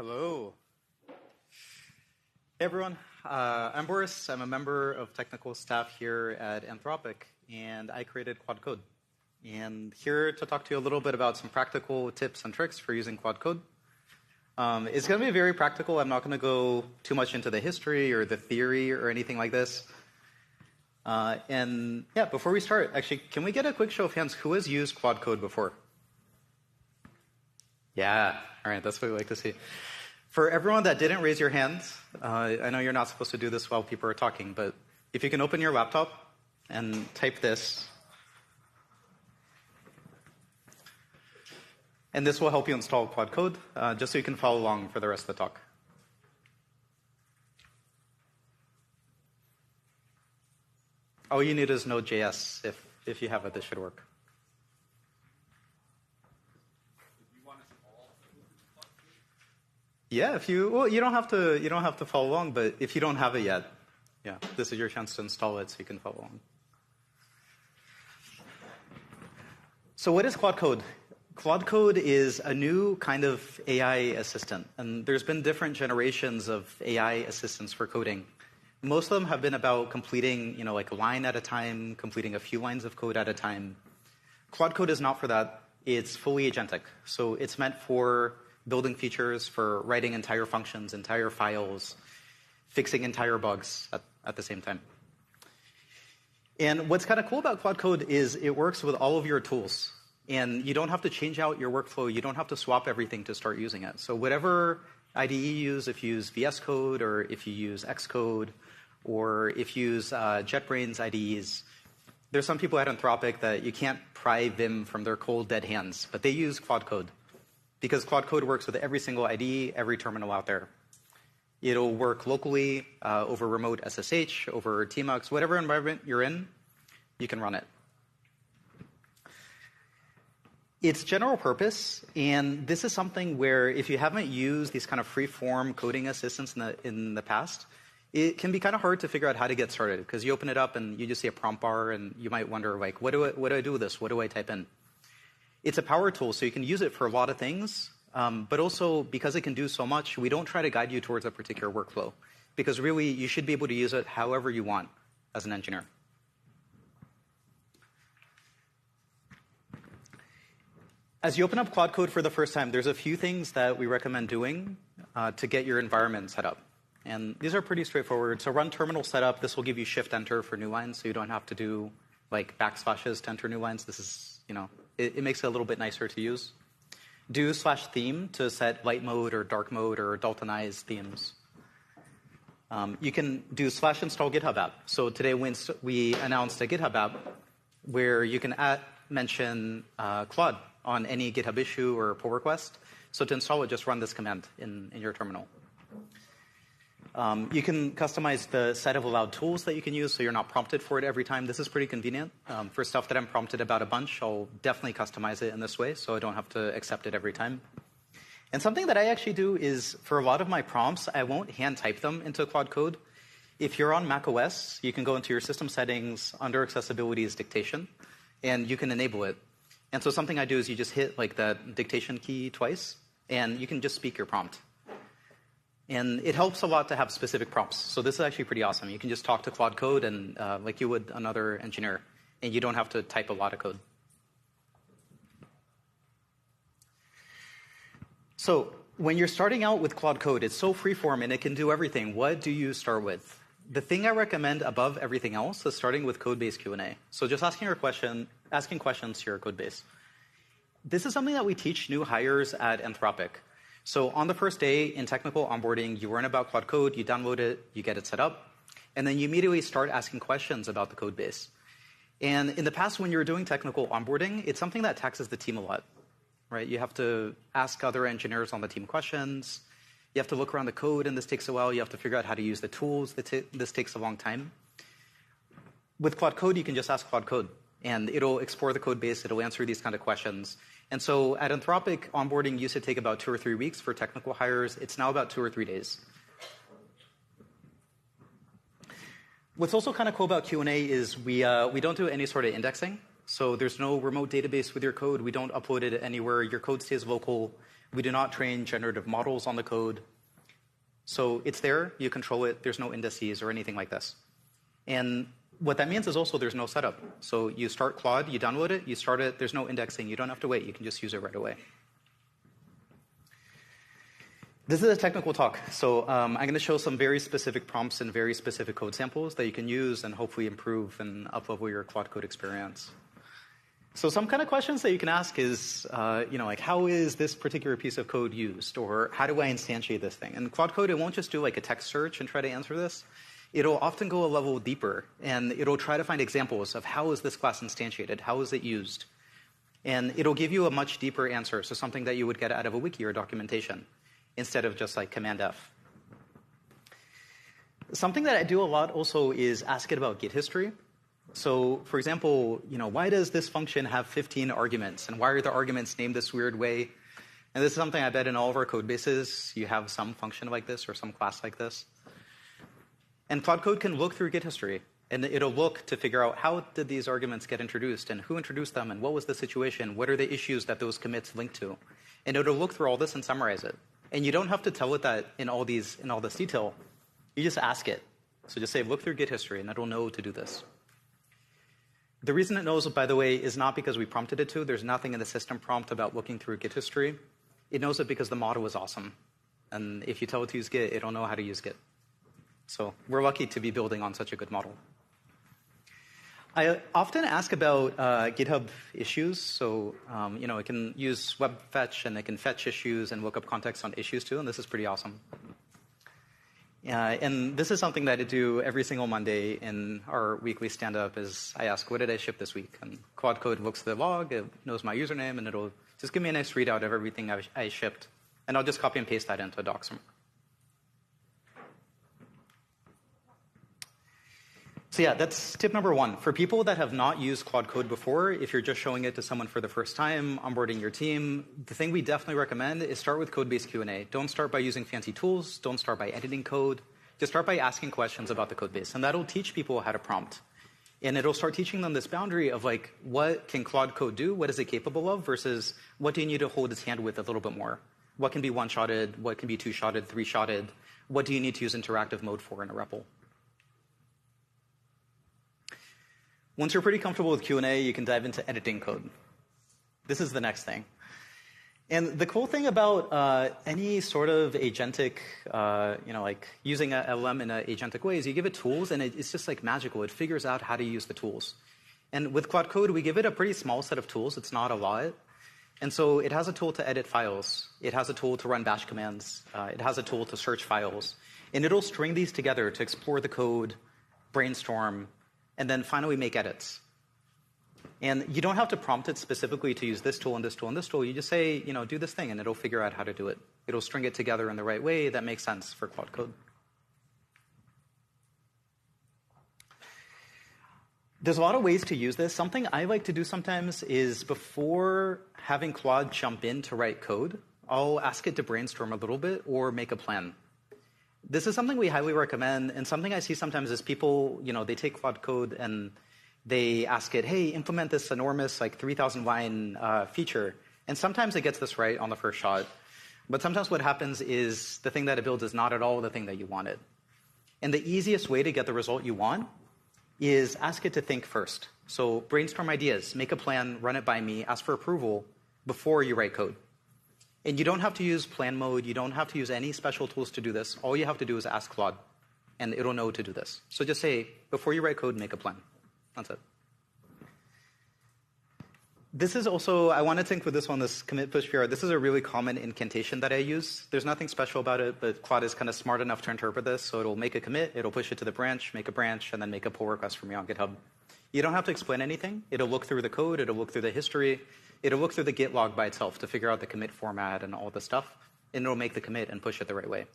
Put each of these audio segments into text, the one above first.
Hello. Hey, everyone. I'm Boris. I'm a member of technical staff here at Anthropic, and I created Claude Code. And here to talk to you a little bit about some practical tips and tricks for using Claude Code. It's going to be very practical. I'm not going to go too much into the history or the theory or anything like this. And yeah, before we start, actually, can we get a quick show of hands? Who has used Claude Code before? Yeah, all right, that's what we like to see. For everyone that didn't raise your hands, I know you're not supposed to do this while people are talking, but if you can open your laptop and type this, and this will help you install Claude Code, just so you can follow along for the rest of the talk. All you need is Node.js. If you have it, this should work. Yeah, you don't have to follow along, but if you don't have it yet, yeah, this is your chance to install it so you can follow along. So what is Claude Code? Claude Code is a new kind of AI assistant, and there's been different generations of AI assistants for coding. Most of them have been about completing, like a line at a time, completing a few lines of code at a time. Claude Code is not for that. It's fully agentic. So it's meant for building features, for writing entire functions, entire files, fixing entire bugs at the same time. And what's kind of cool about Claude Code is it works with all of your tools. And you don't have to change out your workflow. You don't have to swap everything to start using it. So whatever IDE you use, if you use VS Code, or if you use Xcode, or if you use JetBrains IDEs, there's some people at Anthropic that you can't pry Vim from their cold, dead hands, but they use Claude Code. Because Claude Code works with every single IDE, every terminal out there. It'll work locally, over remote SSH, over tmux, whatever environment you're in, you can run it. It's general purpose, and this is something where if you haven't used these kind of free-form coding assistants in the past, it can be kind of hard to figure out how to get started, because you open it up and you just see a prompt bar, and you might wonder, like, what do I do with this? What do I type in? It's a power tool, so you can use it for a lot of things, but also because it can do so much, we don't try to guide you towards a particular workflow, because really you should be able to use it however you want as an engineer. As you open up Claude Code for the first time, there's a few things that we recommend doing to get your environment set up. And these are pretty straightforward. So run terminal setup. This will give you Shift-Enter for new lines, so you don't have to do like backslashes to enter new lines. This is, it makes it a little bit nicer to use. Do /theme to set light mode or dark mode or Daltonize themes. You can do /install GitHub app. So today we announced a GitHub app where you can mention Claude on any GitHub issue or pull request. So to install it, just run this command in your terminal. You can customize the set of allowed tools that you can use so you're not prompted for it every time. This is pretty convenient. For stuff that I'm prompted about a bunch, I'll definitely customize it in this way so I don't have to accept it every time. And something that I actually do is for a lot of my prompts, I won't hand type them into Claude Code. If you're on macOS, you can go into your system settings under accessibility is dictation, and you can enable it. And so something I do is you just hit like that dictation key twice, and you can just speak your prompt. And it helps a lot to have specific prompts. So this is actually pretty awesome. You can just talk to Claude Code and like you would another engineer, and you don't have to type a lot of code. So when you're starting out with Claude Code, it's so freeform and it can do everything. What do you start with? The thing I recommend above everything else is starting with code-based Q&A. So just asking questions to your code base. This is something that we teach new hires at Anthropic. So on the first day in technical onboarding, you learn about Claude Code, you download it, you get it set up, and then you immediately start asking questions about the code base. And in the past, when you were doing technical onboarding, it's something that taxes the team a lot, right? You have to ask other engineers on the team questions. You have to look around the code, and this takes a while. You have to figure out how to use the tools. This takes a long time. With Claude Code, you can just ask Claude Code, and it'll explore the code base. It'll answer these kind of questions. And so at Anthropic, onboarding used to take about 2 or 3 weeks for technical hires. It's now about 2 or 3 days. What's also kind of cool about Q&A is we don't do any sort of indexing. So there's no remote database with your code. We don't upload it anywhere. Your code stays local. We do not train generative models on the code. So it's there, you control it, there's no indices or anything like this. And what that means is also there's no setup. So you start Claude, you download it, you start it, there's no indexing, you don't have to wait, you can just use it right away. This is a technical talk, so I'm going to show some very specific prompts and very specific code samples that you can use and hopefully improve and up-level your Claude Code experience. So some kind of questions that you can ask is, like how is this particular piece of code used? Or how do I instantiate this thing? And Claude Code, it won't just do like a text search and try to answer this. It'll often go a level deeper, and it'll try to find examples of how is this class instantiated? How is it used? And it'll give you a much deeper answer, so something that you would get out of a wiki or documentation, instead of just like Command F. Something that I do a lot also is ask it about Git history. So, for example, why does this function have 15 arguments? And why are the arguments named this weird way? And this is something I bet in all of our code bases, you have some function like this or some class like this. And Claude Code can look through Git history, and it'll look to figure out how did these arguments get introduced, and who introduced them, and what was the situation, what are the issues that those commits link to. And it'll look through all this and summarize it. And you don't have to tell it that in all this detail. You just ask it. So just say, look through Git history, and it'll know to do this. The reason it knows, by the way, is not because we prompted it to. There's nothing in the system prompt about looking through Git history. It knows it because the model is awesome. And if you tell it to use Git, it'll know how to use Git. So we're lucky to be building on such a good model. I often ask about GitHub issues. So, it can use web fetch, and it can fetch issues and look up context on issues too, and this is pretty awesome. And this is something that I do every single Monday in our weekly stand-up is I ask, what did I ship this week? And Claude Code looks at the log, it knows my username, and it'll just give me a nice readout of everything I shipped. And I'll just copy and paste that into a doc somewhere. So yeah, that's tip number one. For people that have not used Claude Code before, if you're just showing it to someone for the first time, onboarding your team, the thing we definitely recommend is start with code-based Q&A. Don't start by using fancy tools. Don't start by editing code. Just start by asking questions about the code base. And that'll teach people how to prompt. And it'll start teaching them this boundary of like, what can Claude Code do? What is it capable of? Versus what do you need to hold its hand with a little bit more? What can be one-shotted? What can be two-shotted, three-shotted? What do you need to use interactive mode for in a REPL? Once you're pretty comfortable with Q&A, you can dive into editing code. This is the next thing. And the cool thing about any sort of agentic, like using a LM in an agentic way is you give it tools, and it's just like magical. It figures out how to use the tools. And with Claude Code, we give it a pretty small set of tools. It's not a lot. And so it has a tool to edit files. It has a tool to run bash commands. It has a tool to search files. And it'll string these together to explore the code, brainstorm, and then finally make edits. And you don't have to prompt it specifically to use this tool and this tool and this tool. You just say, do this thing, and it'll figure out how to do it. It'll string it together in the right way that makes sense for Claude Code. There's a lot of ways to use this. Something I like to do sometimes is before having Claude jump in to write code, I'll ask it to brainstorm a little bit or make a plan. This is something we highly recommend, and something I see sometimes is people, they take Claude Code and they ask it, hey, implement this enormous, 3,000-line feature. And sometimes it gets this right on the first shot. But sometimes what happens is the thing that it builds is not at all the thing that you wanted. And the easiest way to get the result you want is ask it to think first. So brainstorm ideas, make a plan, run it by me, ask for approval before you write code. And you don't have to use plan mode. You don't have to use any special tools to do this. All you have to do is ask Claude, and it'll know to do this. So just say, before you write code, make a plan. That's it. This is also, I want to think with this one, this commit push PR. This is a really common incantation that I use. There's nothing special about it, but Claude is kind of smart enough to interpret this. So it'll make a commit, it'll push it to the branch, make a branch, and then make a pull request for me on GitHub. You don't have to explain anything. It'll look through the code. It'll look through the history. It'll look through the Git log by itself to figure out the commit format and all this stuff. And it'll make the commit and push it the right way.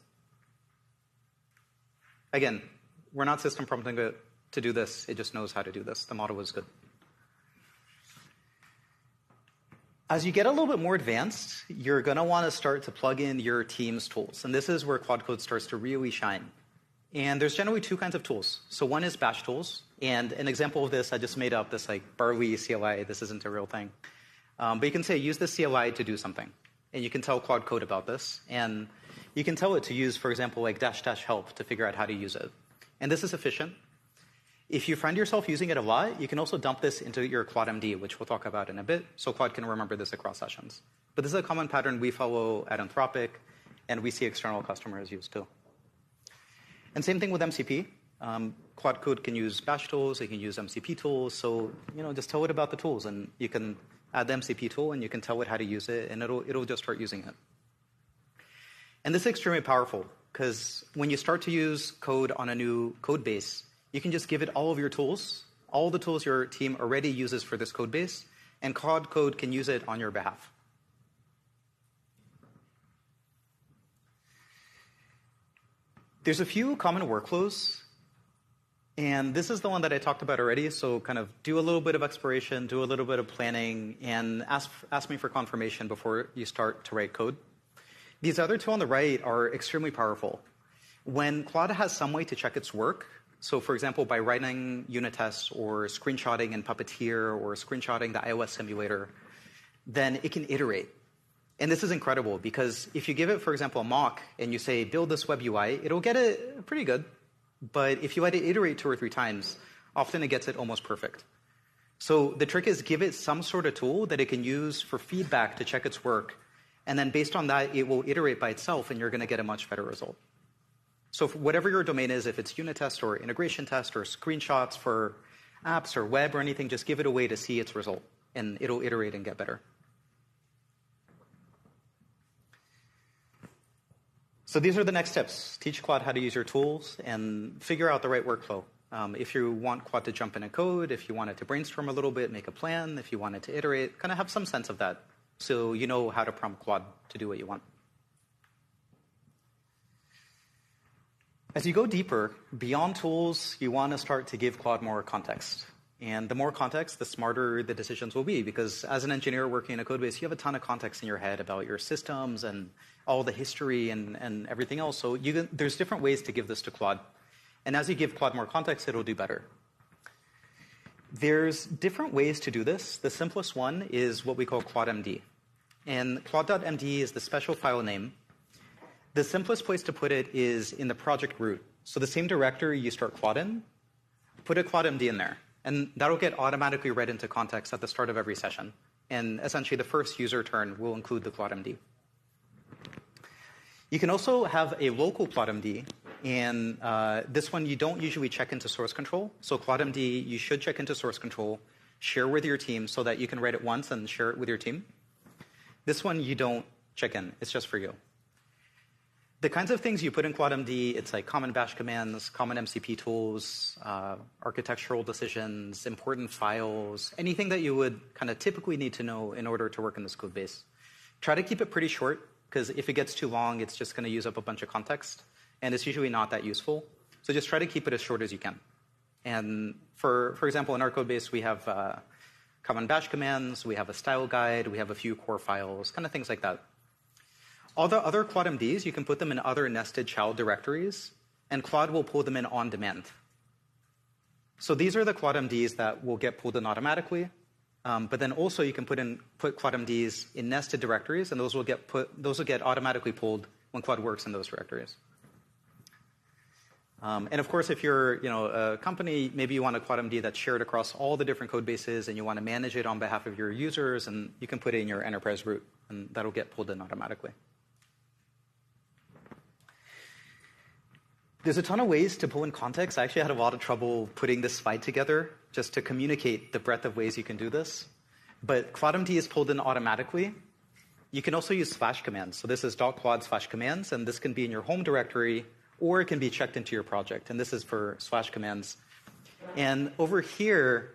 Again, we're not system prompting it to do this. It just knows how to do this. The model is good. As you get a little bit more advanced, you're going to want to start to plug in your team's tools. And this is where Claude Code starts to really shine. And there's generally two kinds of tools. So one is bash tools. And an example of this, I just made up this Barley CLI. This isn't a real thing. But you can say, use this CLI to do something. and you can tell Claude Code about this. And you can tell it to use, for example, like -- help to figure out how to use it. And this is efficient. If you find yourself using it a lot, you can also dump this into your CLAUDE.md, which we'll talk about in a bit, so Claude can remember this across sessions. But this is a common pattern we follow at Anthropic, and we see external customers use too. And same thing with MCP. Claude Code can use bash tools, it can use MCP tools, so just tell it about the tools, and you can add the MCP tool, and you can tell it how to use it, and it'll just start using it. And this is extremely powerful, because when you start to use code on a new code base, you can just give it all of your tools, all the tools your team already uses for this code base, and Claude Code can use it on your behalf. There's a few common workflows, and this is the one that I talked about already, so kind of do a little bit of exploration, do a little bit of planning, and ask me for confirmation before you start to write code. These other two on the right are extremely powerful. When Claude has some way to check its work, so for example, by writing unit tests or screenshotting in Puppeteer or screenshotting the iOS simulator, then it can iterate. And this is incredible because if you give it, for example, a mock and you say, build this web UI, it'll get it pretty good. But if you let it iterate 2 or 3 times, often it gets it almost perfect. So the trick is give it some sort of tool that it can use for feedback to check its work. And then based on that, it will iterate by itself, and you're going to get a much better result. So whatever your domain is, if it's unit test or integration test or screenshots for apps or web or anything, just give it a way to see its result, and it'll iterate and get better. So these are the next steps. Teach Claude how to use your tools and figure out the right workflow. If you want Claude to jump in a code, if you want it to brainstorm a little bit, make a plan, if you want it to iterate, kind of have some sense of that so you know how to prompt Claude to do what you want. As you go deeper, beyond tools, you want to start to give Claude more context. And the more context, the smarter the decisions will be, because as an engineer working in a code base, you have a ton of context in your head about your systems and all the history and everything else. So there's different ways to give this to Claude. And as you give Claude more context, it'll do better. There's different ways to do this. The simplest one is what we call CLAUDE.md. And CLAUDE.md is the special file name. The simplest place to put it is in the project root. So the same directory you start Claude in, put a CLAUDE.md in there. And that'll get automatically read into context at the start of every session. And essentially, the first user turn will include the CLAUDE.md. You can also have a local CLAUDE.md. And this one, you don't usually check into source control. So CLAUDE.md, you should check into source control, share with your team so that you can write it once and share it with your team. This one, you don't check in. It's just for you. The kinds of things you put in CLAUDE.md, it's like common bash commands, common MCP tools, architectural decisions, important files, anything that you would kind of typically need to know in order to work in this code base. Try to keep it pretty short, because if it gets too long, it's just going to use up a bunch of context, and it's usually not that useful. So just try to keep it as short as you can. And for example, in our code base, we have common bash commands, we have a style guide, we have a few core files, kind of things like that. All the other CLAUDE.mds, you can put them in other nested child directories, and Claude will pull them in on demand. So these are the CLAUDE.mds that will get pulled in automatically, but then also you can put CLAUDE.mds in nested directories, and those will get automatically pulled when Claude works in those directories. And of course, if you're a company, maybe you want a CLAUDE.md that's shared across all the different code bases, and you want to manage it on behalf of your users, and you can put it in your enterprise root, and that'll get pulled in automatically. There's a ton of ways to pull in context. I actually had a lot of trouble putting this slide together just to communicate the breadth of ways you can do this. But CLAUDE.md is pulled in automatically. You can also use slash commands. So this is .claude/commands, and this can be in your home directory, or it can be checked into your project. And this is for slash commands. And over here,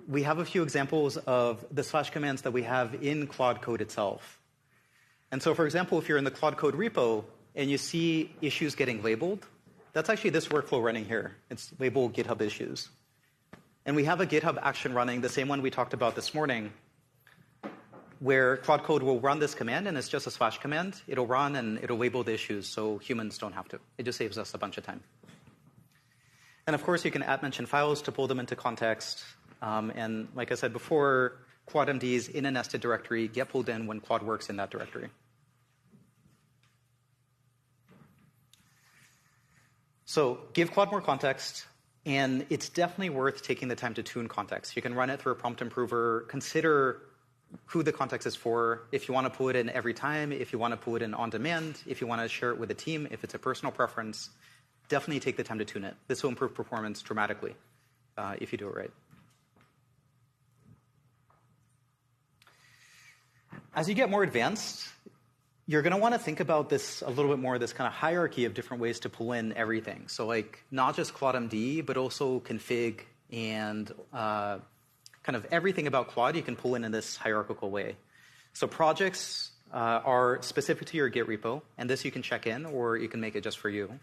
we have a few examples of the slash commands that we have in Claude Code itself. And so, for example, if you're in the Claude Code repo, and you see issues getting labeled, that's actually this workflow running here. It's labeled GitHub issues. And we have a GitHub action running, the same one we talked about this morning, where Claude Code will run this command, and it's just a slash command. It'll run, and it'll label the issues, so humans don't have to. It just saves us a bunch of time. And of course, you can @mention files to pull them into context. And like I said before, CLAUDE.mds in a nested directory get pulled in when Claude works in that directory. So give Claude more context, and it's definitely worth taking the time to tune context. You can run it through a prompt improver, consider who the context is for, if you want to pull it in every time, if you want to pull it in on demand, if you want to share it with a team, if it's a personal preference, definitely take the time to tune it. This will improve performance dramatically if you do it right. As you get more advanced, you're going to want to think about this a little bit more, this kind of hierarchy of different ways to pull in everything. So like not just CLAUDE.md, but also config and kind of everything about Claude you can pull in this hierarchical way. So projects are specific to your Git repo, and this you can check in, or you can make it just for you.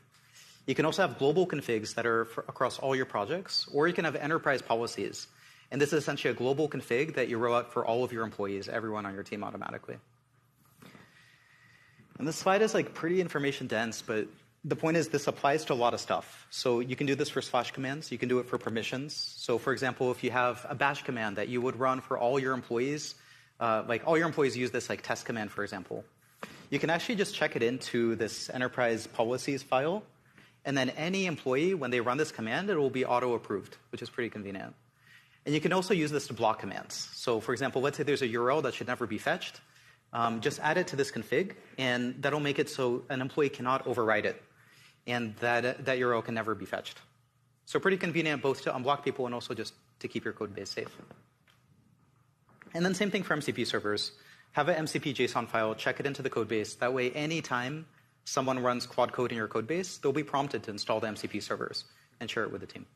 You can also have global configs that are across all your projects, or you can have enterprise policies. And this is essentially a global config that you roll out for all of your employees, everyone on your team automatically. And this slide is like pretty information dense, but the point is this applies to a lot of stuff. So you can do this for slash commands. You can do it for permissions. So for example, if you have a bash command that you would run for all your employees, like all your employees use this like test command, for example, you can actually just check it into this enterprise policies file. And then any employee, when they run this command, it will be auto-approved, which is pretty convenient. And you can also use this to block commands. So for example, let's say there's a URL that should never be fetched. Just add it to this config, and that'll make it so an employee cannot override it, and that URL can never be fetched. So pretty convenient both to unblock people and also just to keep your code base safe. And then same thing for MCP servers. Have an MCP JSON file, check it into the code base. That way, anytime someone runs Claude Code in your code base, they'll be prompted to install the MCP servers and share it with the team.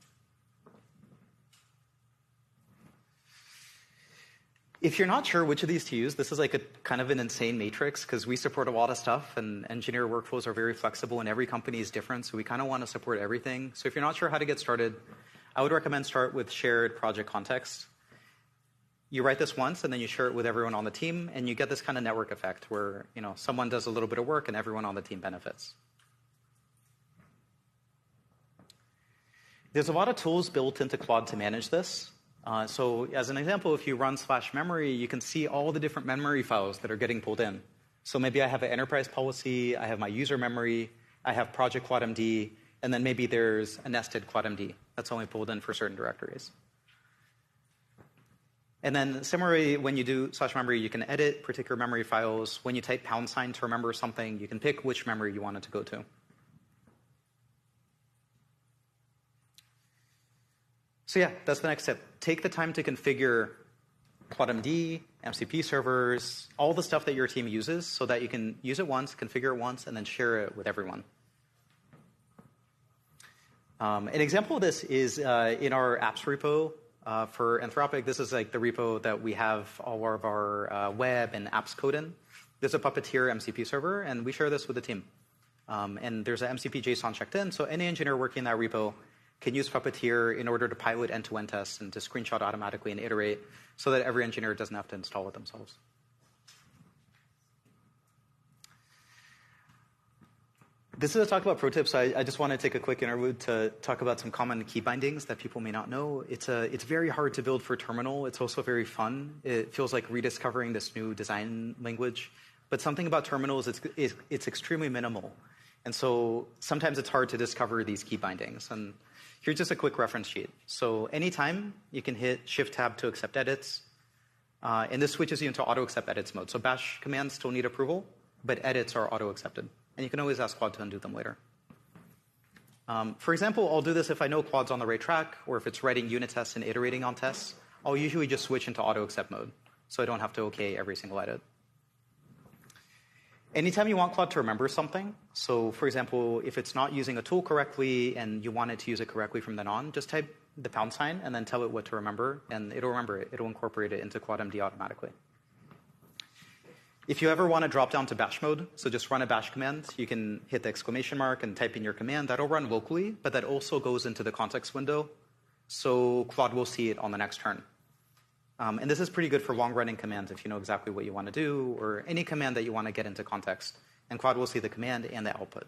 If you're not sure which of these to use, this is like a kind of an insane matrix because we support a lot of stuff and engineer workflows are very flexible and every company is different. So we kind of want to support everything. So if you're not sure how to get started, I would recommend start with shared project context. You write this once and then you share it with everyone on the team and you get this kind of network effect where someone does a little bit of work and everyone on the team benefits. There's a lot of tools built into Claude to manage this. So as an example, if you run /memory, you can see all the different memory files that are getting pulled in. So maybe I have an enterprise policy, I have my user memory, I have project CLAUDE.md, and then maybe there's a nested CLAUDE.md that's only pulled in for certain directories. And then similarly, when you do /memory, you can edit particular memory files. When you type # to remember something, you can pick which memory you want it to go to. So yeah, that's the next step. Take the time to configure CLAUDE.md, MCP servers, all the stuff that your team uses so that you can use it once, configure it once, and then share it with everyone. An example of this is in our apps repo for Anthropic. This is like the repo that we have all of our web and apps code in. There's a Puppeteer MCP server, and we share this with the team. And there's an MCP JSON checked in, so any engineer working in that repo can use Puppeteer in order to pilot end-to-end tests and to screenshot automatically and iterate so that every engineer doesn't have to install it themselves. This is a talk about pro tips. I just want to take a quick interlude to talk about some common key bindings that people may not know. It's very hard to build for terminal. It's also very fun. It feels like rediscovering this new design language. But something about terminals, it's extremely minimal. And so sometimes it's hard to discover these key bindings. And here's just a quick reference sheet. So anytime you can hit Shift-Tab to accept edits. And this switches you into auto-accept edits mode. So bash commands still need approval, but edits are auto-accepted. And you can always ask Claude to undo them later. For example, I'll do this if I know Claude's on the right track, or if it's writing unit tests and iterating on tests. I'll usually just switch into auto-accept mode, so I don't have to OK every single edit. Anytime you want Claude to remember something, so for example, if it's not using a tool correctly and you want it to use it correctly from then on, just type the # and then tell it what to remember, and it'll remember it. It'll incorporate it into CLAUDE.md automatically. If you ever want to drop down to bash mode, so just run a bash command, you can hit the exclamation mark and type in your command. That'll run locally, but that also goes into the context window, so Claude will see it on the next turn. And this is pretty good for long-running commands if you know exactly what you want to do, or any command that you want to get into context. And Claude will see the command and the output.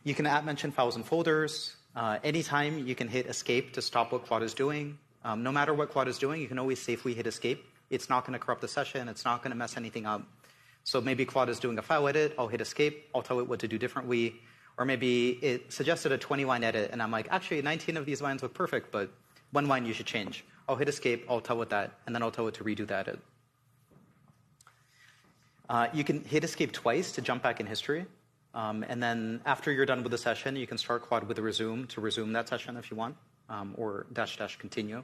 You can @mention files and folders. Anytime you can hit escape to stop what Claude is doing. No matter what Claude is doing, you can always safely hit escape. It's not going to corrupt the session. It's not going to mess anything up. So maybe Claude is doing a file edit. I'll hit escape. I'll tell it what to do differently. Or maybe it suggested a 20-line edit, and I'm like, actually, 19 of these lines look perfect, but one line you should change. I'll hit escape. I'll tell it that, and then I'll tell it to redo the edit. You can hit escape twice to jump back in history. And then after you're done with the session, you can start Claude with a resume to resume that session if you want, or -- continue.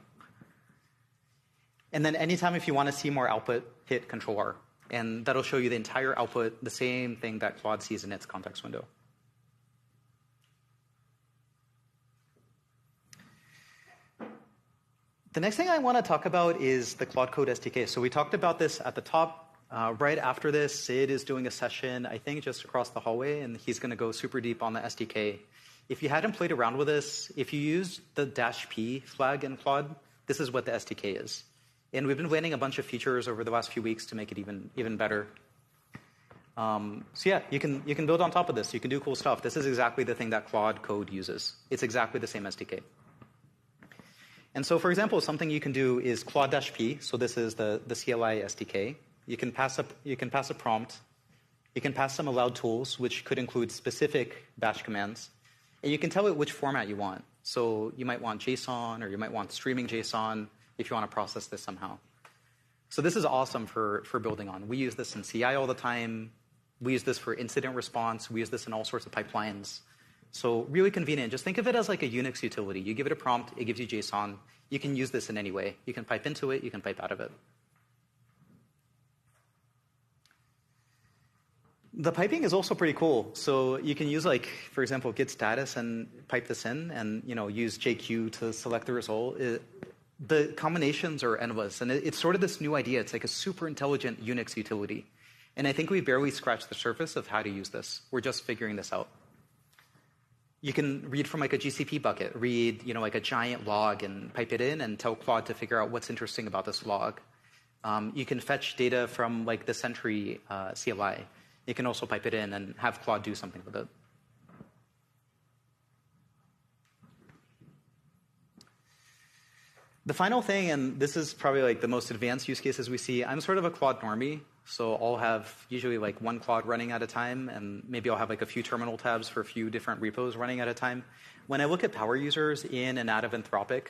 And then anytime if you want to see more output, hit Control-R. And that'll show you the entire output, the same thing that Claude sees in its context window. The next thing I want to talk about is the Claude Code SDK. So we talked about this at the top. Right after this, Sid is doing a session, I think just across the hallway, and he's going to go super deep on the SDK. If you hadn't played around with this, if you use the -p flag in Claude, this is what the SDK is. And we've been landing a bunch of features over the last few weeks to make it even better. So yeah, you can build on top of this. You can do cool stuff. This is exactly the thing that Claude Code uses. It's exactly the same SDK. And so, for example, something you can do is Claude-P. So this is the CLI SDK. You can pass a prompt. You can pass some allowed tools, which could include specific bash commands. And you can tell it which format you want. So you might want JSON, or you might want streaming JSON if you want to process this somehow. So this is awesome for building on. We use this in CI all the time. We use this for incident response. We use this in all sorts of pipelines. So really convenient. Just think of it as like a Unix utility. You give it a prompt, it gives you JSON. You can use this in any way. You can pipe into it, you can pipe out of it. The piping is also pretty cool. So you can use, like, for example, git status and pipe this in, and use JQ to select the result. The combinations are endless, and it's sort of this new idea. It's like a super intelligent Unix utility. And I think we barely scratched the surface of how to use this. We're just figuring this out. You can read from like a GCP bucket, read like a giant log and pipe it in and tell Claude to figure out what's interesting about this log. You can fetch data from like the Sentry CLI. You can also pipe it in and have Claude do something with it. The final thing, and this is probably like the most advanced use cases we see, I'm sort of a Claude normie. So I'll have usually like one Claude running at a time, and maybe I'll have like a few terminal tabs for a few different repos running at a time. When I look at power users in and out of Anthropic,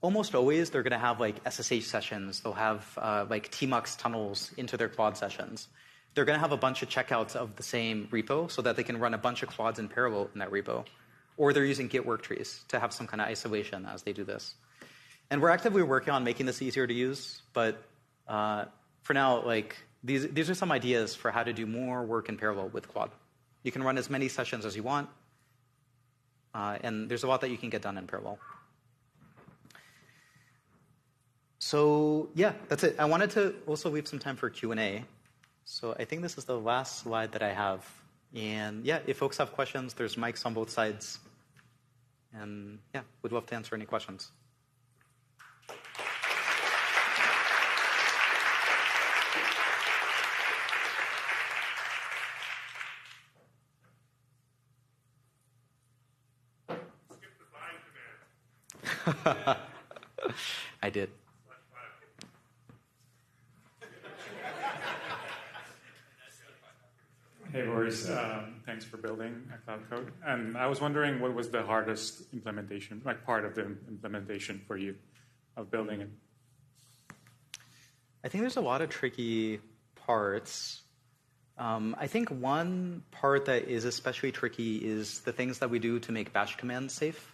almost always they're going to have like SSH sessions. They'll have like tmux tunnels into their Claude sessions. They're going to have a bunch of checkouts of the same repo so that they can run a bunch of Claudes in parallel in that repo. Or they're using Git work trees to have some kind of isolation as they do this. And we're actively working on making this easier to use, but for now, like these are some ideas for how to do more work in parallel with Claude. You can run as many sessions as you want, and there's a lot that you can get done in parallel. So yeah, that's it. I wanted to also leave some time for Q&A. So I think this is the last slide that I have. And yeah, if folks have questions, there's mics on both sides. And yeah, we'd love to answer any questions. I did. Hey, Boris. Thanks for building Claude Code. And I was wondering what was the hardest implementation, like part of the implementation for you of building it? I think there's a lot of tricky parts. I think one part that is especially tricky is the things that we do to make bash commands safe.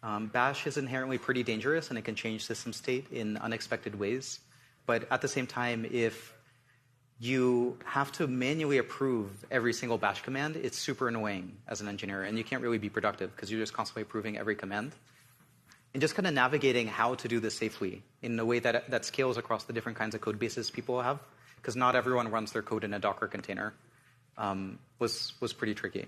Bash is inherently pretty dangerous, and it can change system state in unexpected ways. But at the same time, if you have to manually approve every single bash command, it's super annoying as an engineer, and you can't really be productive because you're just constantly approving every command. And just kind of navigating how to do this safely in a way that scales across the different kinds of code bases people have, because not everyone runs their code in a Docker container, was pretty tricky.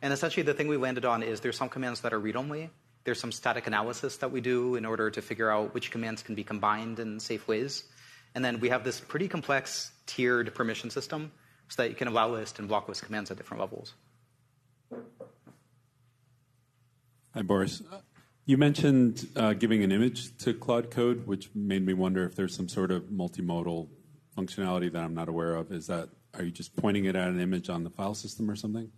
And essentially the thing we landed on is there's some commands that are read-only. There's some static analysis that we do in order to figure out which commands can be combined in safe ways. And then we have this pretty complex tiered permission system so that you can allow list and block list commands at different levels. Hi, Boris. You mentioned giving an image to Claude Code, which made me wonder if there's some sort of multimodal functionality that I'm not aware of. Are you just pointing it at an image on the file system or something?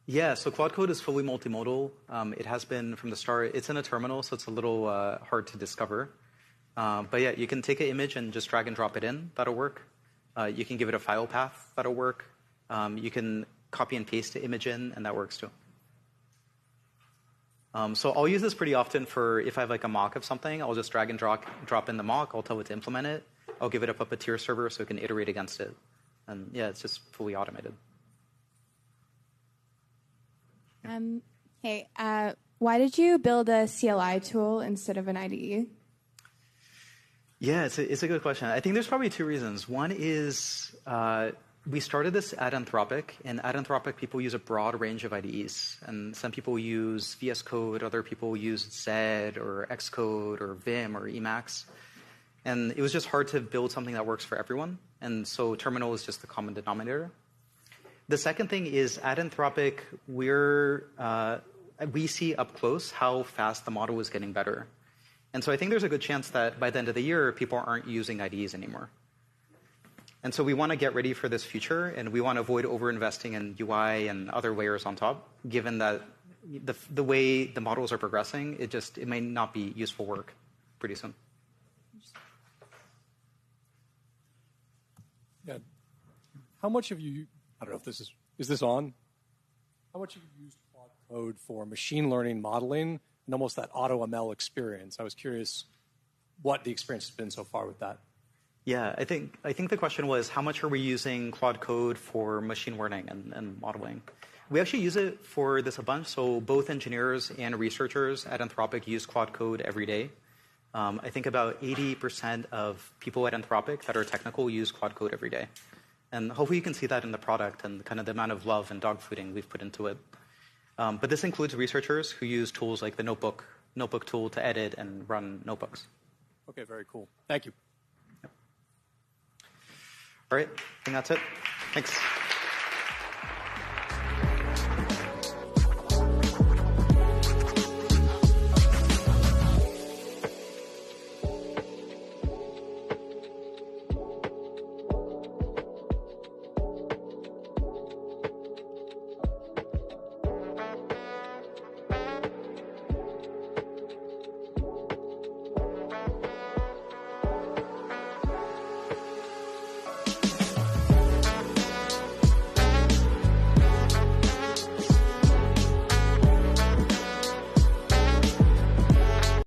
Yeah, so Claude Code is fully multimodal. It has been from the start. It's in a terminal, so it's a little hard to discover. But yeah, you can take an image and just drag and drop it in. That'll work. You can give it a file path. That'll work. You can copy and paste the image in, and that works too. So I'll use this pretty often for if I have like a mock of something, I'll just drag and drop in the mock. I'll tell it to implement it. I'll give it a Puppeteer server so it can iterate against it. And yeah, it's just fully automated. Hey, why did you build a CLI tool instead of an IDE? Yeah, it's a good question. I think there's probably two reasons. One is we started this at Anthropic, and at Anthropic, people use a broad range of IDEs. And some people use VS Code, other people use Zed or Xcode or Vim or Emacs. And it was just hard to build something that works for everyone. And so terminal is just the common denominator. The second thing is at Anthropic, we see up close how fast the model is getting better. And so I think there's a good chance that by the end of the year, people aren't using IDEs anymore. And so we want to get ready for this future, and we want to avoid over-investing in UI and other layers on top, given that the way the models are progressing, it may not be useful work pretty soon. Yeah. How much have you, I don't know if this is this on? How much have you used Claude Code for machine learning modeling and almost that AutoML experience? I was curious what the experience has been so far with that. Yeah, I think the question was, how much are we using Claude Code for machine learning and modeling? We actually use it for this a bunch. So both engineers and researchers at Anthropic use Claude Code every day. I think about 80% of people at Anthropic that are technical use Claude Code every day. And hopefully you can see that in the product and kind of the amount of love and dogfooding we've put into it. But this includes researchers who use tools like the notebook tool to edit and run notebooks. Okay, very cool. Thank you. All right, I think that's it. Thanks.